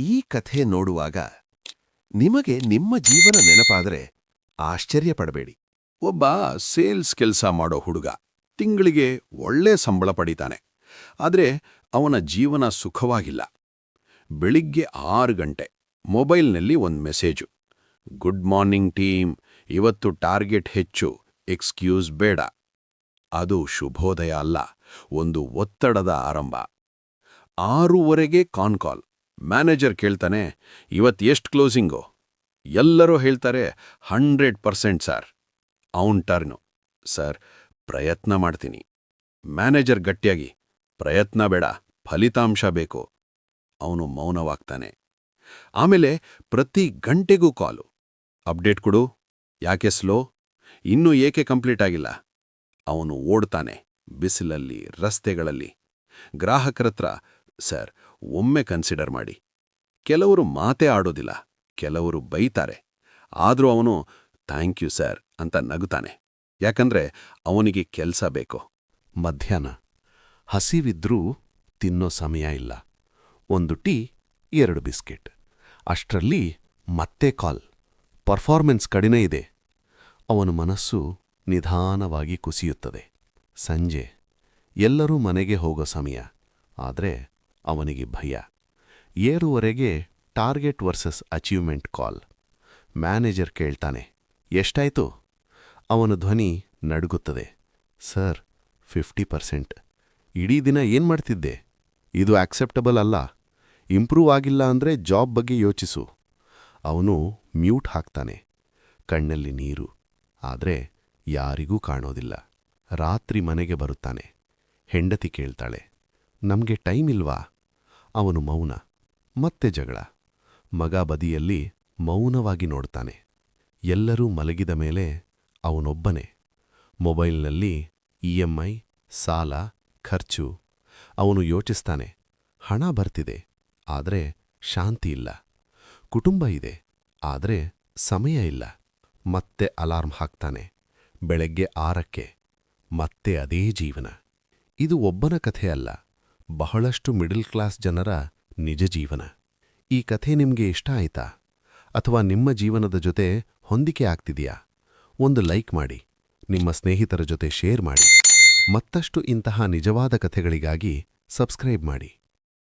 ಈ ಕಥೆ ನೋಡುವಾಗ ನಿಮಗೆ ನಿಮ್ಮ ಜೀವನ ನೆನಪಾದರೆ ಆಶ್ಚರ್ಯ ಪಡಬೇಡಿ. ಒಬ್ಬ ಸೇಲ್ಸ್ ಕೆಲಸ ಮಾಡೋ ಹುಡುಗ ತಿಂಗಳಿಗೆ ಒಳ್ಳೆ ಸಂಬಳ ಪಡಿತಾನೆ. ಆದರೆ ಅವನ ಜೀವನ ಸುಖವಾಗಿಲ್ಲ. ಬೆಳಿಗ್ಗೆ 6 ಗಂಟೆ ಮೊಬೈಲ್ನಲ್ಲಿ ಒಂದು ಮೆಸೇಜು. ಗುಡ್ ಮಾರ್ನಿಂಗ್ ಟೀಮ್, ಇವತ್ತು ಟಾರ್ಗೆಟ್ ಹೆಚ್ಚು, ಎಕ್ಸ್ಕ್ಯೂಸ್ ಬೇಡ. ಅದು ಶುಭೋದಯ ಅಲ್ಲ, ಒಂದು ಒತ್ತಡದ ಆರಂಭ. 6:30 ಕಾಲ್. ಮ್ಯಾನೇಜರ್ ಕೇಳ್ತಾನೆ, ಇವತ್ತು ಕ್ಲೋಸಿಂಗು? ಎಲ್ಲರೂ ಹೇಳ್ತಾರೆ 100% ಸರ್. ಅವನ್ ಟರ್ನು, ಸರ್ ಪ್ರಯತ್ನ ಮಾಡ್ತೀನಿ. ಮ್ಯಾನೇಜರ್ ಗಟ್ಟಿಯಾಗಿ, ಪ್ರಯತ್ನ ಬೇಡ, ಫಲಿತಾಂಶ ಬೇಕು. ಅವನು ಮೌನವಾಗ್ತಾನೆ. ಆಮೇಲೆ ಪ್ರತಿ ಗಂಟೆಗೂ ಕಾಲು. ಅಪ್ಡೇಟ್ ಕೊಡು, ಯಾಕೆ ಸ್ಲೋ, ಇನ್ನೂ ಏಕೆ ಕಂಪ್ಲೀಟ್ ಆಗಿಲ್ಲ. ಅವನು ಓಡ್ತಾನೆ, ಬಿಸಿಲಲ್ಲಿ, ರಸ್ತೆಗಳಲ್ಲಿ. ಗ್ರಾಹಕರತ್ರ, ಸರ್ ಒಮ್ಮೆ ಕನ್ಸಿಡರ್ ಮಾಡಿ. ಕೆಲವರು ಮಾತೇ ಆಡೋದಿಲ್ಲ, ಕೆಲವರು ಬೈತಾರೆ. ಆದರೂ ಅವನು ಥ್ಯಾಂಕ್ ಯು ಸರ್ ಅಂತ ನಗುತ್ತಾನೆ. ಯಾಕಂದ್ರೆ ಅವನಿಗೆ ಕೆಲ್ಸ ಬೇಕು. ಮಧ್ಯಾಹ್ನ ಹಸಿವಿದ್ರೂ ತಿನ್ನೋ ಸಮಯ ಇಲ್ಲ. 1 ಟೀ, 2 ಬಿಸ್ಕೆಟ್. ಅಷ್ಟರಲ್ಲಿ ಮತ್ತೆ ಕಾಲ್. ಪರ್ಫಾರ್ಮೆನ್ಸ್ ಕಡಿಮೆ ಇದೆ. ಅವನ ಮನಸ್ಸು ನಿಧಾನವಾಗಿ ಕುಸಿಯುತ್ತದೆ. ಸಂಜೆ ಎಲ್ಲರೂ ಮನೆಗೆ ಹೋಗೋ ಸಮಯ. ಆದರೆ ಅವನಿಗೆ ಭಯ. 7:30 ಟಾರ್ಗೆಟ್ ವರ್ಸಸ್ ಅಚೀವ್ಮೆಂಟ್ ಕಾಲ್. ಮ್ಯಾನೇಜರ್ ಕೇಳ್ತಾನೆ, ಎಷ್ಟಾಯ್ತು? ಅವನ ಧ್ವನಿ ನಡುಗುತ್ತದೆ. ಸರ್ 50%. ಇಡೀ ದಿನ ಏನ್ಮಾಡ್ತಿದ್ದೆ? ಇದು ಆಕ್ಸೆಪ್ಟಬಲ್ ಅಲ್ಲ. ಇಂಪ್ರೂವ್ ಆಗಿಲ್ಲ ಅಂದ್ರೆ ಜಾಬ್ ಬಗ್ಗೆ ಯೋಚಿಸು. ಅವನು ಮ್ಯೂಟ್ ಹಾಕ್ತಾನೆ. ಕಣ್ಣಲ್ಲಿ ನೀರು. ಆದ್ರೆ ಯಾರಿಗೂ ಕಾಣೋದಿಲ್ಲ. ರಾತ್ರಿ ಮನೆಗೆ ಬರುತ್ತಾನೆ. ಹೆಂಡತಿ ಕೇಳ್ತಾಳೆ, ನಮ್ಗೆ ಟೈಮ್ ಇಲ್ವಾ? ಅವನು ಮೌನ. ಮತ್ತೆ ಜಗಳ. ಮಗ ಬದಿಯಲ್ಲಿ ಮೌನವಾಗಿ ನೋಡ್ತಾನೆ. ಎಲ್ಲರೂ ಮಲಗಿದ ಮೇಲೆ ಅವನೊಬ್ಬನೇ. ಮೊಬೈಲ್ನಲ್ಲಿ EMI, ಸಾಲ, ಖರ್ಚು. ಅವನು ಯೋಚಿಸ್ತಾನೆ, ಹಣ ಬರ್ತಿದೆ, ಆದರೆ ಶಾಂತಿ ಇಲ್ಲ. ಕುಟುಂಬ ಇದೆ, ಆದರೆ ಸಮಯ ಇಲ್ಲ. ಮತ್ತೆ ಅಲಾರ್ಮ್ ಹಾಕ್ತಾನೆ. ಬೆಳಗ್ಗೆ 6ಕ್ಕೆ. ಮತ್ತೆ ಅದೇ ಜೀವನ. ಇದು ಒಬ್ಬನ ಕಥೆಯಲ್ಲ, ಬಹಳಷ್ಟು ಮಿಡಲ್ ಕ್ಲಾಸ್ ಜನರ ನಿಜ ಜೀವನ. ಈ ಕಥೆ ನಿಮ್ಗೆ ಇಷ್ಟ ಆಯ್ತಾ? ಅಥವಾ ನಿಮ್ಮ ಜೀವನದ ಜೊತೆ ಹೊಂದಿಕೆ ಆಗ್ತಿದೆಯಾ? ಒಂದು ಲೈಕ್ ಮಾಡಿ, ನಿಮ್ಮ ಸ್ನೇಹಿತರ ಜೊತೆ ಶೇರ್ ಮಾಡಿ. ಮತ್ತಷ್ಟು ಇಂತಹ ನಿಜವಾದ ಕಥೆಗಳಿಗಾಗಿ ಸಬ್ಸ್ಕ್ರೈಬ್ ಮಾಡಿ.